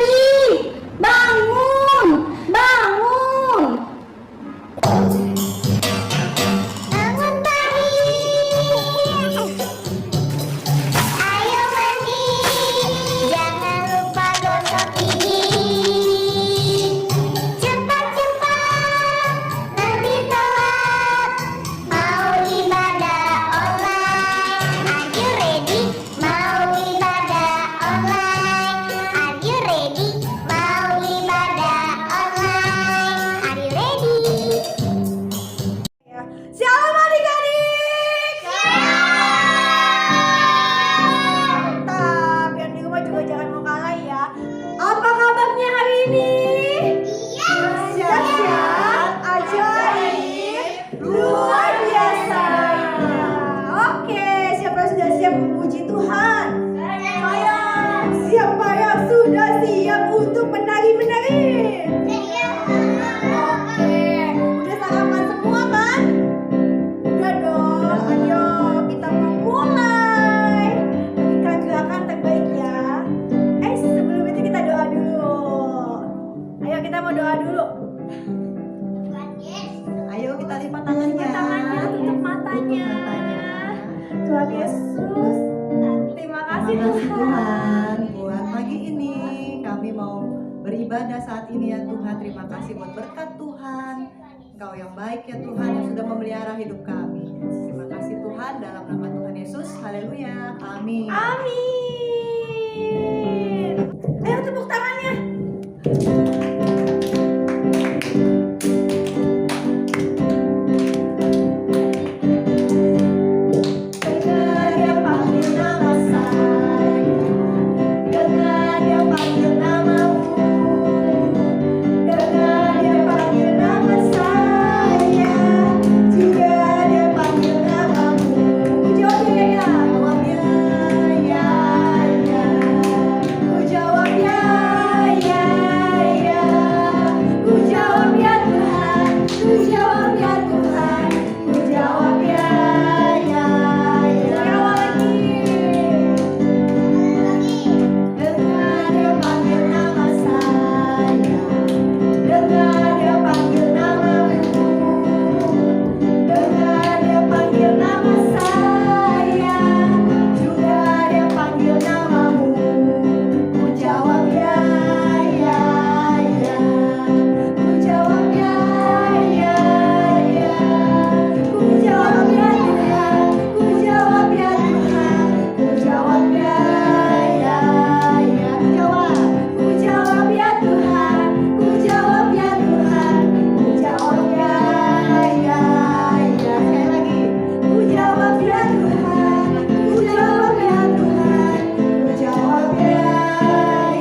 adik-adik, bangun, bangun. Bangun pagi. Ayo mandi, jangan lupa gosok gigi. Cepat-cepat, nanti telat. Mau ibadah online, are you ready? Mau ibadah online, are you ready? Mau ibadah online, are you ready? Shalom adik-adik. Mantap. Yang di rumah juga jangan mau kalah ya. Apa kabarnya hari ini? Dahsyat, ajaib, luar biasa. Oke, siapa yang sudah siap memuji Tuhan? Siapa yang sudah siap untuk menari-menari? Oke, udah sarapan semua kan? Udah dong, ayo kita mau mulai. Berikan gerakan terbaik ya. Sebelum itu kita doa dulu. Ayo kita mau doa dulu. Ayo kita lipat tangannya. Tutup matanya. Tuhan Yesus, terima kasih Tuhan. Buat pagi ini kami mau beribadah saat ini ya Tuhan. Terima kasih buat berkat Tuhan. Engkau yang baik ya Tuhan yang sudah memelihara hidup kami. Terima kasih Tuhan dalam nama Tuhan Yesus. Haleluya. Amin. Amin. Ayo tepuk tangannya. Dengar dia panggil nama saya, dengar dia panggil namamu, dengar dia panggil nama saya, juga dia panggil namamu. Ku jawab ya, ya. Ku jawab ya, ya. Ku jawab ya Tuhan, ku jawab ya Tuhan, ku jawab ya, ya. Jawab lagi. Dengar dia panggil nama saya, dengar dia panggil namamu, dengar dia panggil nama saya, juga dia panggil namamu. Ku jawab ya, ya. Ku jawab ya, ya. Ku jawab ya Tuhan, ku jawab ya Tuhan, ku jawab ya, ya. Ku jawab ya Tuhan, ku jawab ya Tuhan, ku jawab ya, ya. Sekali lagi. Ku jawab ya Tuhan, ku jawab ya Tuhan, ku jawab ya,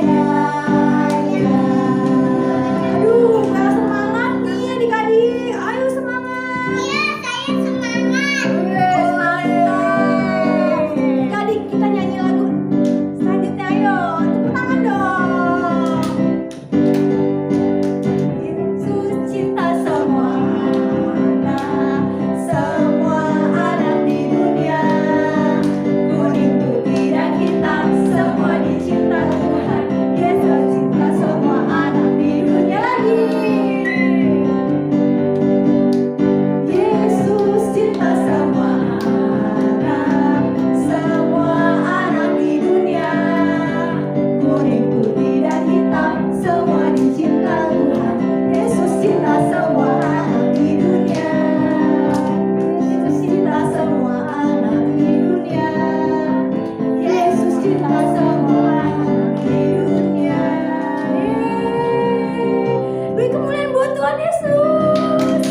ya. Aduh, nggak semangat nih adik-adik. Ayo semangat. Iya, saya semangat. Mantap. Adik, kita nyanyi lagu selanjutnya. Ayo, tepuk tangan dong. Yesus cinta semua anak di dunia. Kuning, putih, dan hitam, semua dicinta Tuhan. Yesus cinta semua anak di dunia lagi. Yesus cinta semua anak di dunia. Kuning, putih, dan hitam, semua dicinta Tuhan. Yesus cinta semua anak di dunia. Yesus cinta semua anak di dunia. Yesus cinta semua anak di dunia. Beri kemuliaan buat Tuhan Yesus.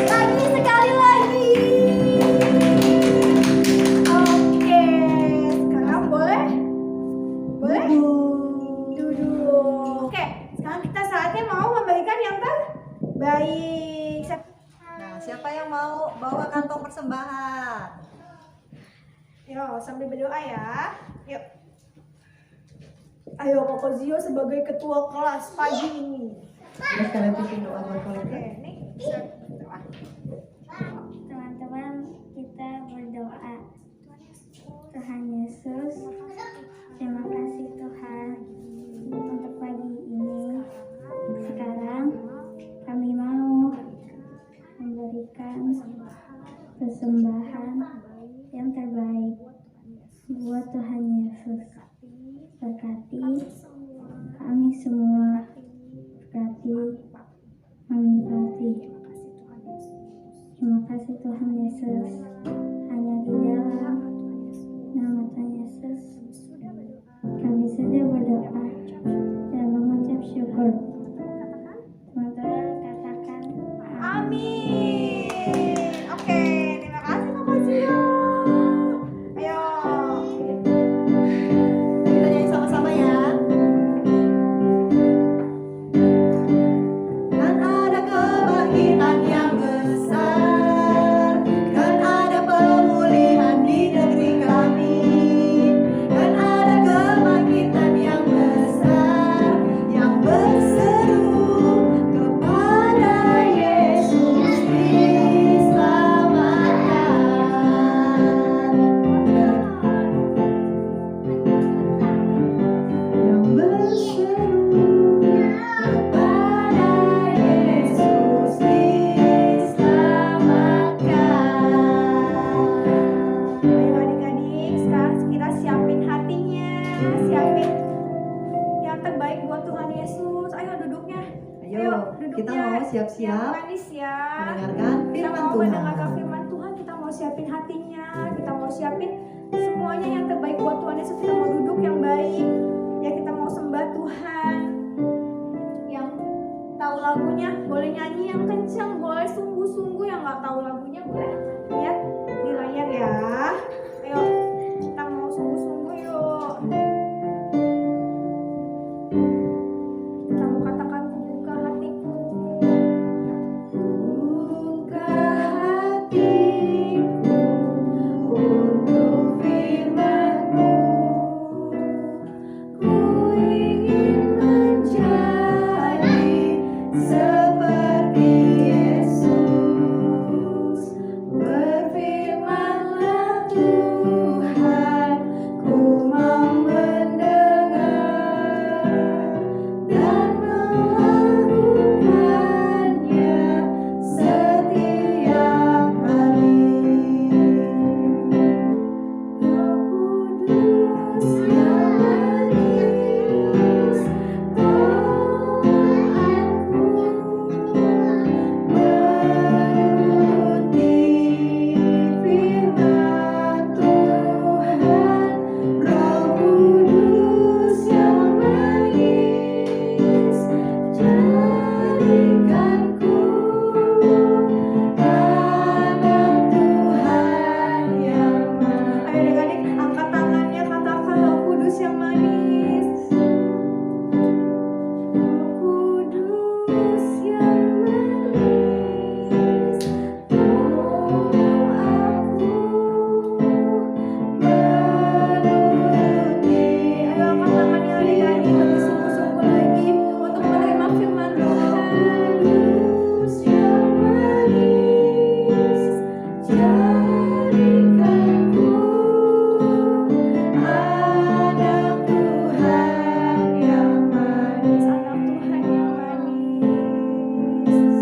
Lagi sekali lagi. Oke, sekarang boleh? Boleh? Duduk. Oke, sekarang kita saatnya mau memberikan yang terbaik. Nah, siapa yang mau bawa kantong persembahan? Yuk, sambil berdoa ya. Yuk. Ayo Koko Zio sebagai ketua kelas pagi ini. Terus kalian bikin doa buat Oke, kalian. nih bisa berdoa. Teman-teman, kita berdoa. Tuhan Yesus, terima kasih Tuhan. persembahan yang terbaik buat Tuhan Yesus. Berkati kami semua, berkati Mami Fati. Terima kasih Tuhan Yesus. Hanya di dalam nama Tuhan Yesus kami sudah berdoa dan mengucap syukur. Teman-teman katakan Amin. Oke, terima kasih Mama Sia. Ayo. Kita nyanyi sama-sama ya. Kan ada kebangkitan yang besar, kan ada pemulihan di negeri kami, kan ada kebangkitan yang besar yang berseru kepada Yesus diselamatkan. Yang berseru kepada Yesus diselamatkan. Ayo adik-adik, sekarang kita siapin hatinya, siapin yang terbaik buat Tuhan Yesus. Ayo duduknya. Ayo, kita mau Yang siap-siap manis ya. mendengarkan Kita firman mau Tuhan. mendengarkan firman Tuhan, kita mau siapin hatinya, kita mau siapin semuanya yang terbaik buat Tuhan Yesus. Kita mau duduk yang baik, ya kita mau sembah Tuhan. Yang tahu lagunya boleh nyanyi yang kencang, boleh sungguh-sungguh. Yang nggak tahu lagunya boleh lihat di layar ya. Ayo, kita mau sungguh-sungguh yuk. Kita mau katakan buka hatiku. Buka hatiku untuk firman-Mu. Ku ingin menjadi seperti Yesus. Berfirman-Lah Tuhan, ku mau mendengar dan melakukannya setiap hari. Roh Kudus yang manis, tolong aku menuruti firman Tuhan. Roh Kudus yang manis, jadikanku anak Tuhan yang manis. Ayo adik-adik, angkat tangannya, katakan Roh Kudus yang manis. Roh Kudus yang manis, tolong aku menuruti. Ayo angkat tangannya adik-adik, lebih sungguh-sungguh lagi untuk menerima firman Tuhan. Kudus yang manis, jadikanku anak Tuhan yang manis. Anak Tuhan yang manis.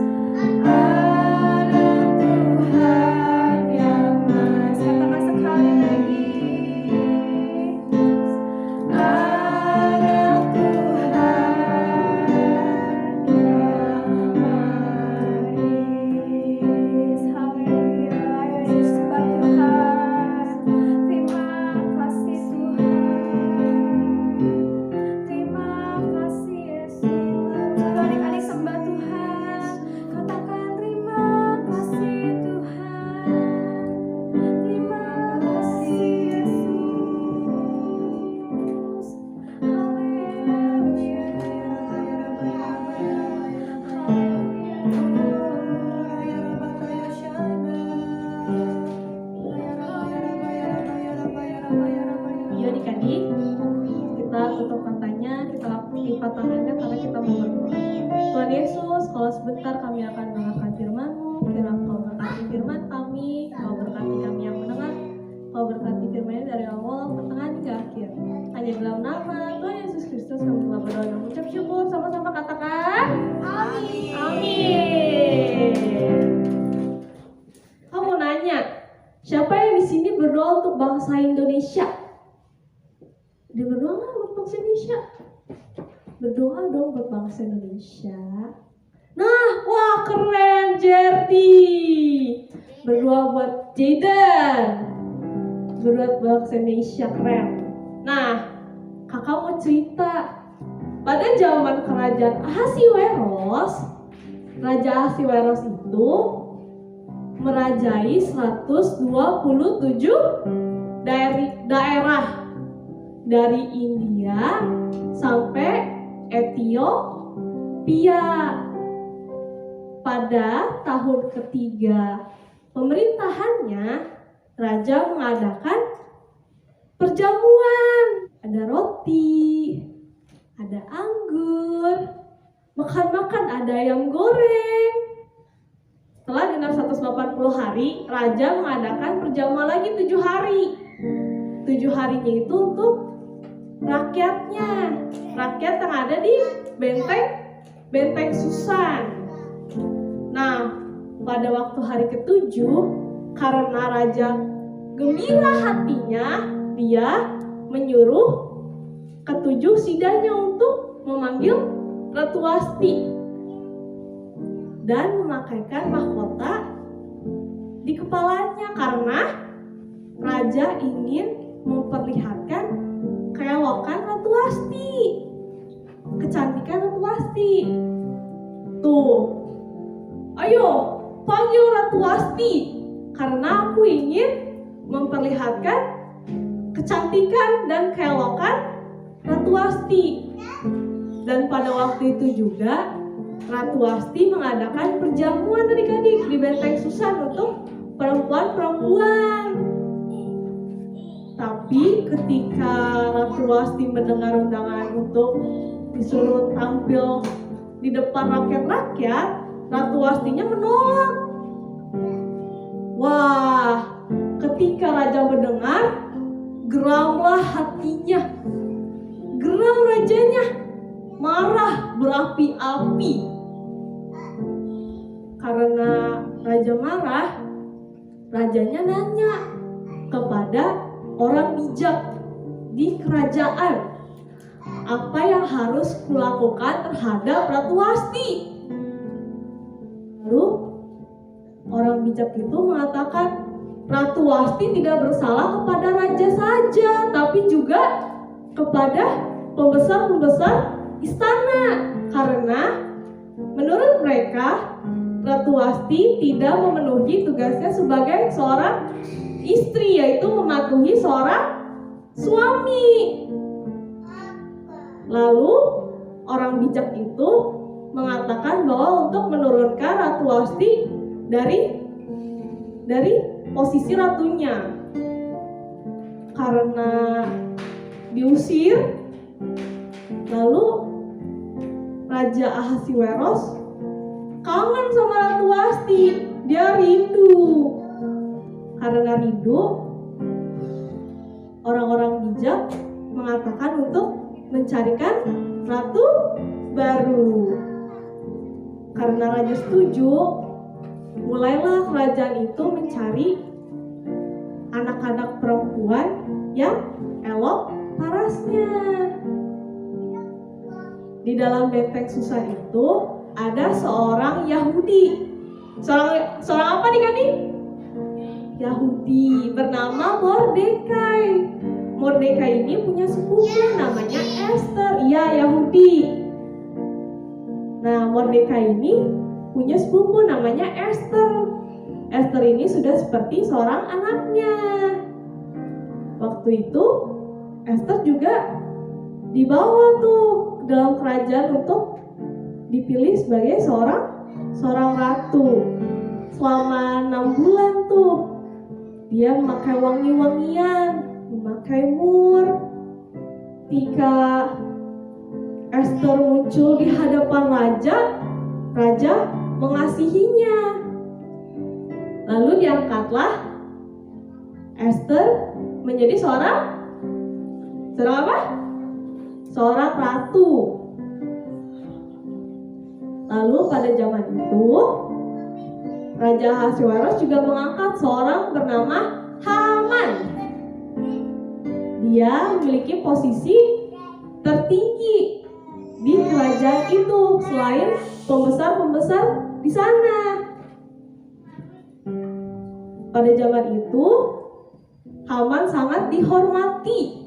Anak Tuhan yang manis. Katakan sekali lagi. Anak Tuhan yang manis. Haleluya. Ayo disembah Tuhan. Terima kasih Tuhan. Terima kasih Yesus. Ayo adik-adik sembah Tuhan. Katakan terima kasih Tuhan. Terima kasih Yesus. Haleluya. Iya adik-adik, kita tutup matanya, kita lipat tangannya karena kita mau berdoa. Tuhan Yesus, kalau sebentar kami akan mendengarkan firman-Mu, kiranya Kau berkati firman kami, Kau berkati kami yang mendengar, Kau berkati firman-Nya dari awal, pertengahan hingga akhir. Hanya dalam nama Tuhan Yesus Kristus kami telah berdoa dan mengucap syukur. Sama-sama katakan, Amin. Amin. sini berdoa untuk bangsa Indonesia. Dia berdoa nggak buat bangsa Indonesia? Berdoa dong buat bangsa Indonesia. Nah, wah keren Jerdy. Berdoa buat Jaden. Berdoa buat bangsa Indonesia, keren. Nah, kakak mau cerita. Pada zaman kerajaan Ahasiweros, Raja Ahasiweros itu merajai 127 daerah dari India sampai Ethiopia. Pada tahun ketiga pemerintahannya, raja mengadakan perjamuan. Ada roti, ada anggur, makan-makan, ada ayam goreng. Setelah genap 180 hari, raja mengadakan perjamuan lagi 7 hari. 7 harinya itu untuk rakyatnya, rakyat yang ada di Benteng Susan. Nah, pada waktu hari ke-7, karena raja gembira hatinya, dia menyuruh ke-7 sidanya untuk memanggil Ratu Wasti dan memakaikan mahkota di kepalanya karena raja ingin memperlihatkan keelokan Ratu Wasti, kecantikan Ratu Wasti. Tuh, ayo panggil Ratu Wasti karena aku ingin memperlihatkan kecantikan dan keelokan Ratu Wasti. Dan pada waktu itu juga Ratu Wasti mengadakan perjamuan adik-adik di Benteng Susan untuk perempuan-perempuan. Tapi ketika Ratu Wasti mendengar undangan untuk disuruh tampil di depan rakyat-rakyat, Ratu Wastinya menolak. Wah, ketika raja mendengar, geramlah hatinya. Geram rajanya, marah berapi-api. Karena raja marah, rajanya nanya kepada orang bijak di kerajaan, apa yang harus kulakukan terhadap Ratu Wasti? Lalu orang bijak itu mengatakan, Ratu Wasti tidak bersalah kepada raja saja, tapi juga kepada pembesar-pembesar istana. Karena menurut mereka, Ratu Wasti tidak memenuhi tugasnya sebagai seorang istri, yaitu mematuhi seorang suami. Lalu orang bijak itu mengatakan bahwa untuk menurunkan Ratu Wasti dari posisi ratunya, karena diusir. Lalu Raja Ahasiweros kangen sama Ratu Wasti, dia rindu. Karena rindu, orang-orang bijak mengatakan untuk mencarikan ratu baru. Karena raja setuju, mulailah kerajaan itu mencari anak-anak perempuan yang elok parasnya. Di dalam Benteng Susan itu ada seorang Yahudi. Seorang apa nih Kak? Yahudi bernama Mordekai. Mordekai ini punya sepupu namanya Esther. Iya, Yahudi. Nah, Mordekai ini punya sepupu namanya Esther. Esther ini sudah seperti seorang anaknya. Waktu itu Esther juga dibawa tuh ke dalam kerajaan untuk dipilih sebagai seorang ratu. Selama 6 bulan tuh dia memakai wangi-wangian, memakai mur. Ketika Esther muncul di hadapan raja mengasihinya. Lalu diangkatlah Esther menjadi seorang apa? Seorang ratu. Lalu pada zaman itu Raja Ahasiweros juga mengangkat seorang bernama Haman. dia memiliki posisi tertinggi di kerajaan itu selain pembesar-pembesar di sana. Pada zaman itu Haman sangat dihormati.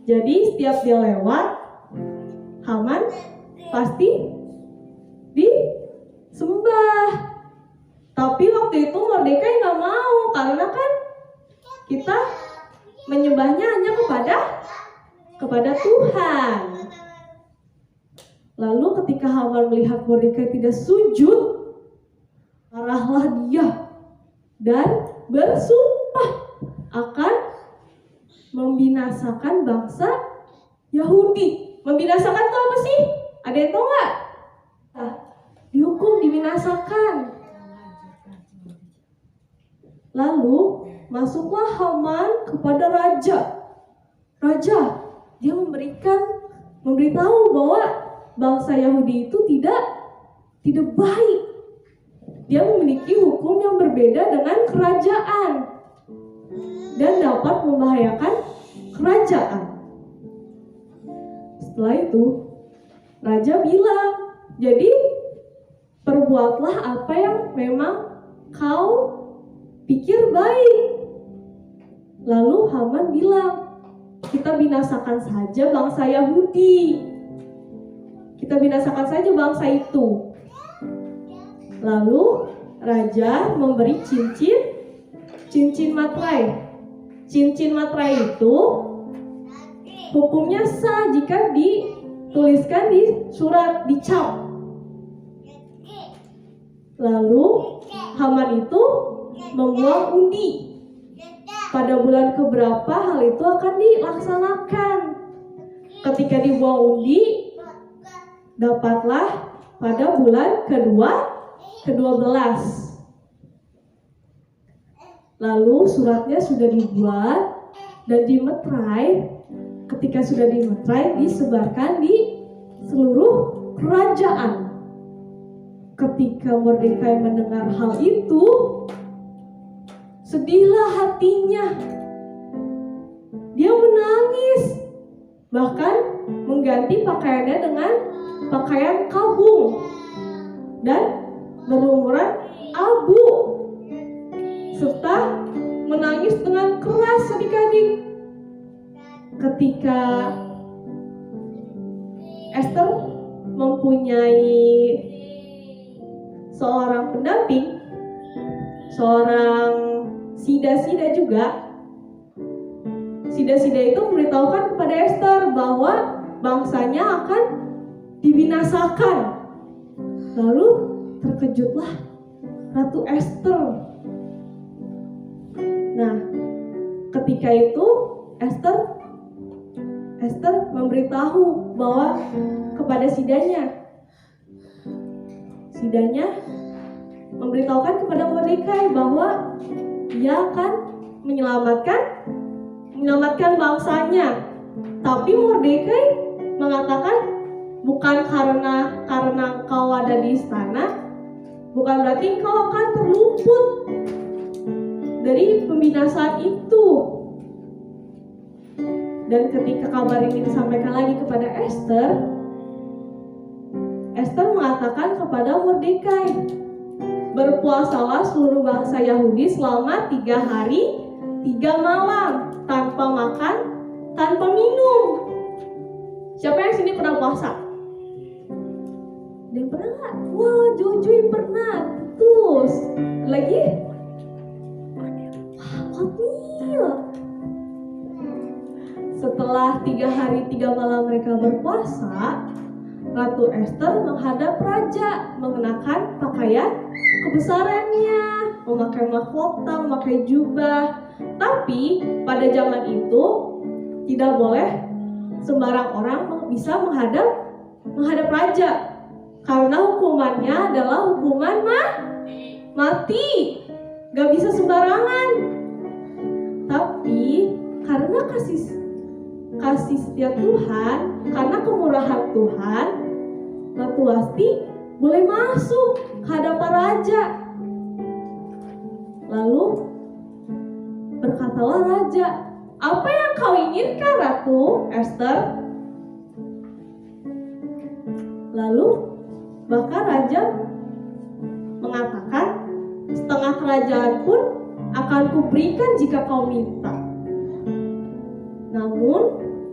Jadi setiap dia lewat, Haman pasti disembah. Tapi waktu itu Mordekai nggak mau, karena kan kita menyembahnya hanya kepada Tuhan. Lalu ketika Haman melihat Mordekai tidak sujud, marahlah dia dan bersumpah akan membinasakan bangsa Yahudi. Membinasakan itu apa sih? Ada yang tahu nggak? Dihukum, dibinasakan. Lalu masuklah Haman kepada raja. Raja, dia memberitahu bahwa bangsa Yahudi itu tidak baik. Dia memiliki hukum yang berbeda dengan kerajaan dan dapat membahayakan kerajaan. Setelah itu, raja bilang, jadi perbuatlah apa yang memang kau pikir baik. Lalu Haman bilang, kita binasakan saja bangsa Yahudi. Kita binasakan saja bangsa itu. Lalu raja memberi cincin materai. Cincin materai itu hukumnya sah jika dituliskan di surat, dicap. Lalu Haman itu membuang undi. Pada bulan keberapa hal itu akan dilaksanakan. Ketika dibuang undi, dapatlah pada bulan ke-12. Lalu suratnya sudah dibuat dan dimeterai. Ketika sudah dimeterai, disebarkan di seluruh kerajaan. Ketika Mordekai mendengar hal itu, sedihlah hatinya. Dia menangis, bahkan mengganti pakaiannya dengan pakaian kabung dan berlumuran abu, serta menangis dengan keras adik-adik. Ketika Esther mempunyai seorang pendamping, seorang sida-sida juga. Sida-sida itu memberitahukan kepada Esther bahwa bangsanya akan dibinasakan. Lalu terkejutlah Ratu Esther. Nah, ketika itu Esther memberitahu bahwa kepada sidanya memberitahukan kepada Mordekai bahwa dia akan menyelamatkan bangsanya. Tapi Mordekai mengatakan, bukan karena engkau ada di istana, bukan berarti engkau akan terluput dari pembinasaan itu. Dan ketika kabar ini disampaikan lagi kepada Esther mengatakan kepada Mordekai, berpuasalah seluruh bangsa Yahudi selama 3 hari 3 malam, tanpa makan, tanpa minum. Siapa yang sini pernah puasa? Dan pernah nggak? Wah, Jojoy pernah. Terus lagi? Oatmeal. Setelah 3 hari 3 malam mereka berpuasa, Ratu Esther menghadap raja mengenakan pakaian kebesarannya, memakai mahkota, memakai jubah. Tapi pada zaman itu tidak boleh sembarang orang bisa menghadap raja, karena hukumannya adalah hukuman mati. Gak bisa sembarangan. Tapi karena kasih setia Tuhan, karena kemurahan Tuhan, Ratu Wasti boleh masuk ke hadapan raja. Lalu berkatalah raja, apa yang kau inginkan, Ratu Esther? Lalu bahkan raja mengatakan, setengah kerajaan pun akan kuberikan jika kau minta. Namun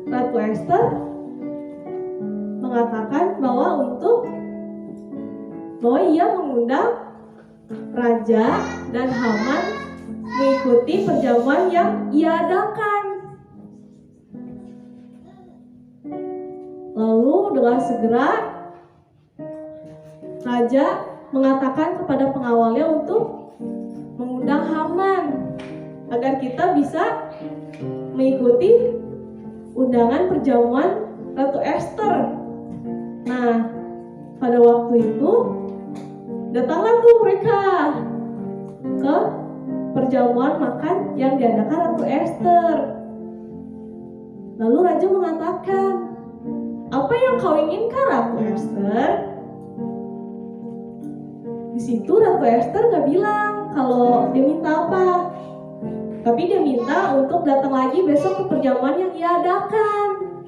Ratu Esther mengatakan bahwa ia mengundang raja dan Haman mengikuti perjamuan yang ia adakan. Lalu dengan segera raja mengatakan kepada pengawalnya untuk mengundang Haman agar kita bisa mengikuti undangan perjamuan Ratu Esther. Nah, pada waktu itu datanglah tuh mereka ke perjamuan makan yang diadakan Ratu Esther. Lalu raja mengatakan, apa yang kau inginkan, Ratu Esther? Di situ Ratu Esther gak bilang kalau dia minta apa, tapi dia minta untuk datang lagi besok ke perjamuan yang ia adakan.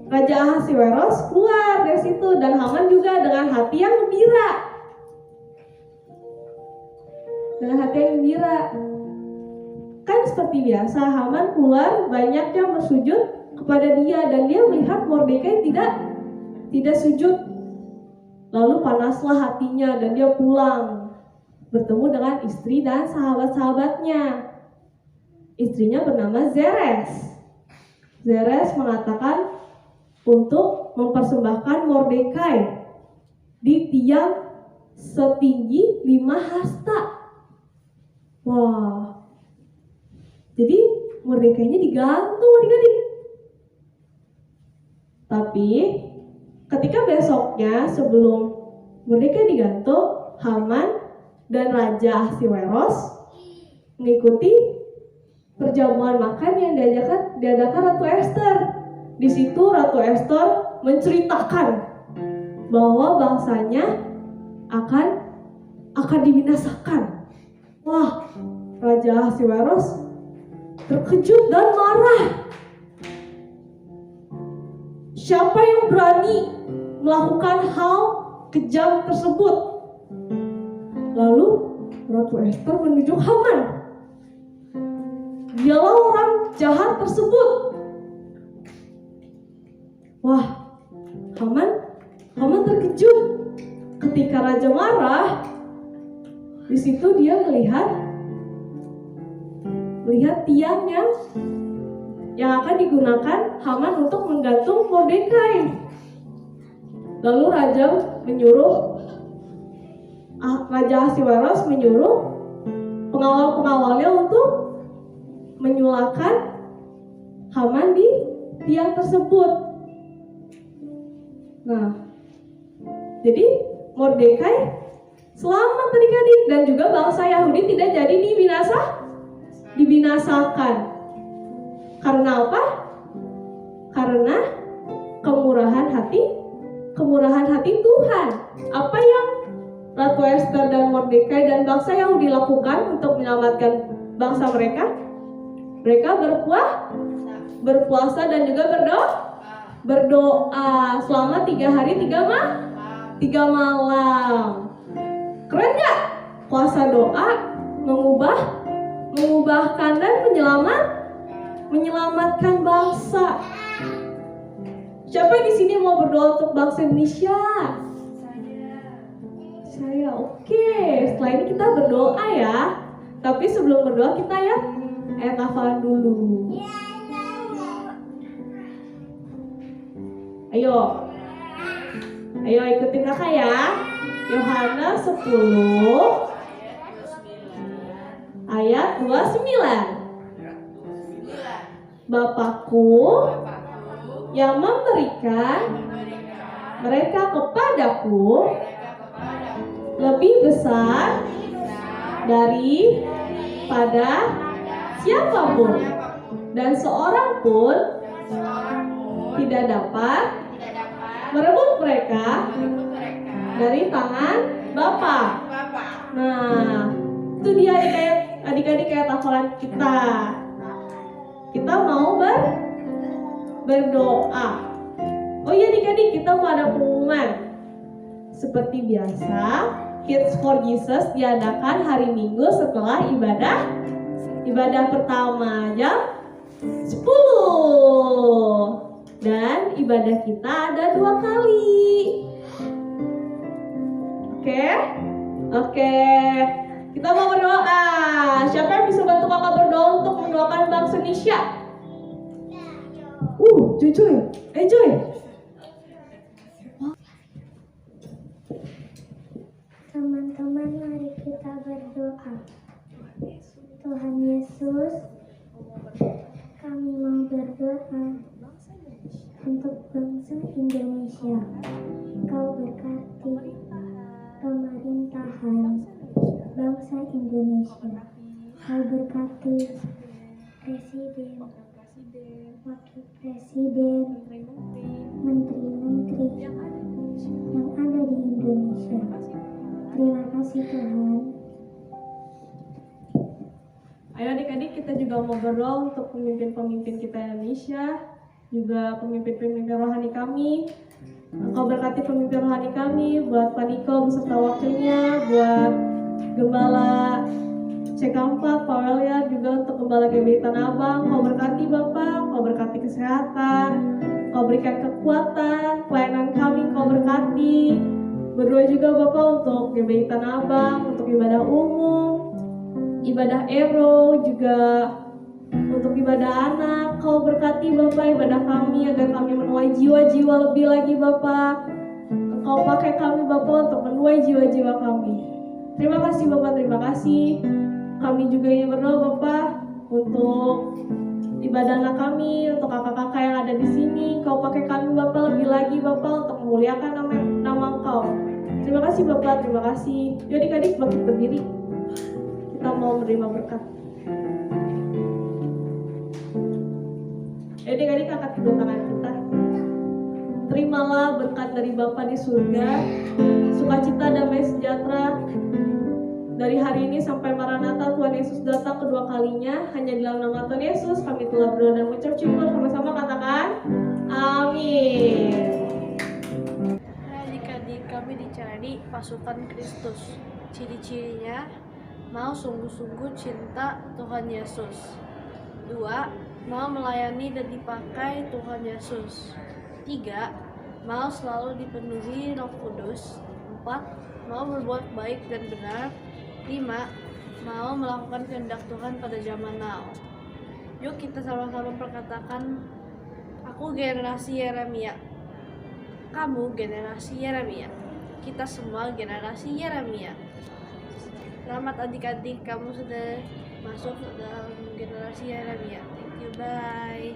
Raja Ahasiweros keluar dari situ dan Haman juga dengan hati yang gembira. Kan seperti biasa Haman keluar, banyak yang bersujud kepada dia dan dia melihat Mordekai tidak sujud. Lalu panaslah hatinya dan dia pulang bertemu dengan istri dan sahabat-sahabatnya. Istrinya bernama Zeres. Zeres mengatakan untuk mempersembahkan Mordekai di tiang setinggi 5 hasta. Wah, jadi Mordekainya digantung adik-adik. Tapi ketika besoknya sebelum Mordekai digantung, Haman dan Raja Ahasiweros mengikuti perjamuan makan yang diadakan Ratu Esther. Di situ Ratu Esther menceritakan bahwa bangsanya akan dibinasakan. Wah, Raja Ahasiweros terkejut dan marah. Siapa yang berani melakukan hal kejam tersebut? Lalu Ratu Esther menunjuk Haman. Dialah orang jahat tersebut. Wah, Haman terkejut ketika raja marah. Di situ dia melihat tiang yang akan digunakan Haman untuk menggantung Mordekai. Lalu Raja Ahasiweros menyuruh pengawal-pengawalnya untuk menyulakan Haman di tiang tersebut. Nah, jadi Mordekai selamat adik-adik dan juga bangsa Yahudi tidak jadi dibinasakan. Karena apa? Karena kemurahan hati Tuhan. Apa yang Ratu Esther dan Mordekai dan bangsa Yahudi lakukan untuk menyelamatkan bangsa mereka? Mereka berpuasa dan juga berdoa selama 3 hari 3 malam. Keren gak? Puasa doa mengubahkan dan menyelamatkan bangsa. Siapa yang di sini mau berdoa untuk bangsa Indonesia? Saya. Oke. Setelah ini kita berdoa ya. Tapi sebelum berdoa kita ya ayat hafalan dulu. Ayo ikutin kakak ya. Yohanes 10 ayat 29. Bapakku yang memberikan mereka kepadaku lebih besar daripada siapapun, dan seorang pun tidak dapat merebut mereka dari tangan Bapa. Nah, itu dia adik-adik kayak hafalan kita. kita mau berdoa. Oh iya adik-adik, kita mau ada pengumuman. Seperti biasa, Kids for Jesus diadakan hari Minggu setelah ibadah pertama jam 10. Dan ibadah kita ada 2 kali. Oke. Kita mau berdoa. Siapa yang bisa bantu kakak berdoa untuk mendoakan bangsa Indonesia? Joy. Teman-teman, mari kita berdoa. Tuhan Yesus, kami mau berdoa untuk bangsa Indonesia. Kau berkati pemerintahan bangsa Indonesia. Kau berkati Presiden, Wakil Presiden, Menteri-Menteri yang ada di Indonesia. Terima kasih Tuhan. Ayo adik-adik, kita juga mau berdoa untuk pemimpin-pemimpin kita Indonesia, juga pemimpin-pemimpin rohani kami. Engkau berkati pemimpin rohani kami, buat Pak Niko beserta wakilnya, buat Gembala C4, Pak Welia, juga untuk Gembala GBI Tanah Abang. Kau berkati Bapak, Kau berkati kesehatan, Kau berikan kekuatan, pelayanan kami Kau berkati. Berdoa juga Bapak untuk GBI Tanah Abang, untuk ibadah umum, ibadah Ero, juga untuk ibadah anak. Kau berkati Bapak ibadah kami agar kami menuai jiwa-jiwa lebih lagi Bapak. Kau pakai kami Bapak untuk menuai jiwa-jiwa kami. Terima kasih Bapak, terima kasih. Kami juga ingin berdoa Bapak untuk ibadah anak kami, untuk kakak-kakak yang ada di sini. Kau pakai kami Bapak lebih lagi Bapak untuk memuliakan nama Engkau. Terima kasih Bapak, terima kasih. Yuk adik-adik bangkit berdiri. Kita mau menerima berkat. Adik-adik angkat kedua tangan kita. Terimalah berkat dari Bapa di surga, sukacita, damai sejahtera. Dari hari ini sampai Maranatha Tuhan Yesus datang kedua kalinya. Hanya di dalam nama Tuhan Yesus kami telah berdoa dan mengucap syukur. Sama-sama katakan amin. Adik-adik, kami dicari pasukan Kristus. Ciri-cirinya mau sungguh-sungguh cinta Tuhan Yesus. 2. Mau melayani dan dipakai Tuhan Yesus. 3. Mau selalu dipenuhi Roh Kudus. 4. Mau berbuat baik dan benar. 5. Mau melakukan kehendak Tuhan pada zaman now. Yuk kita sama-sama perkatakan, aku generasi Yeremia. Kamu generasi Yeremia. Kita semua generasi Yeremia. Selamat adik-adik, kamu sudah masuk dalam generasi Yeremia. Thank you, bye.